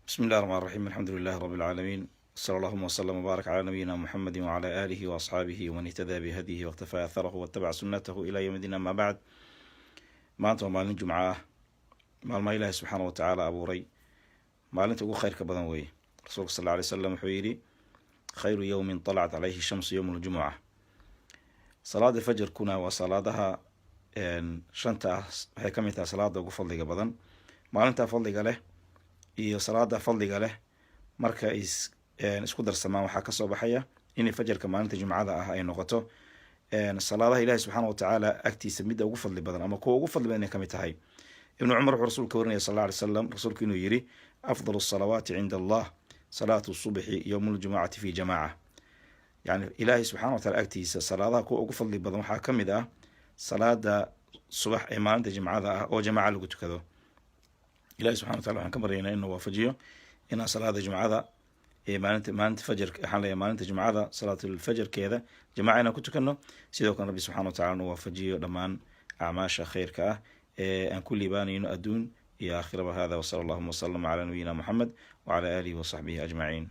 بسم الله الرحمن الرحيم. الحمد لله رب العالمين، صلى الله وسلم وبارك على نبينا محمد وعلى آله وأصحابه ومن اهتدى بهديه واقتفى أثره واتبع سنته إلى يوم الدين. أما بعد، maanta waa maalin jumca ah, maalmaha ilaahi subxaana wa tacaala abuuray, maalinta ugu khayrka badan weeye. Rasuulka sal lla alay slam wuxuu yidhi, khayru yowmin طalacat calayhi shamsu yowm ljumuca. salaada fajarkuna waa salaadaha shanta ah, waxay ka mid tahay salaada ugu fadliga badan. maalintaa fadliga leh iyo salaada fadliga leh marka isku darsamaan waxaa kasoo baxaya inay fajarka maalinta jumcada ah ay noqoto salaadaha ilaahi subxaana wa tacaala agtiisa midda ugu fadli badan, ama kuwa ugu fadli badan inay kamid tahay. ibnu cumar wuxuu rasuulka warinaya sal lla alay slam, rasuulku inuu yidhi, afdalu salawaati cinda allah salaatu subxi yowma ljumucati fi jamaca. yani ilaahi subxana wa taala agtiisa salaadaha kuwa ugu fadli badan waxaa ka mid ah salaada subax ee maalinta jimcada ah oo jamaca lagu tukado. ilahi subxana wa tacala waxaan ka baryaynaa inuu waafajiyo inaan salaada jumcada ee maalinta fajarka, waxaan leeyahay maalinta jumcada salaatulfajarkeeda jamaca inaan ku tukano. sidoo kale rabbi subxana wa tacala inuu waafajiyo dhammaan acmaasha khayrka ah ee aan ku liibaanayno adduun iyo aakhiraba. hada wasala allahuma wasalama calaa nabiyina moxamed wacala aalihi wasaxbihi ajmaciin.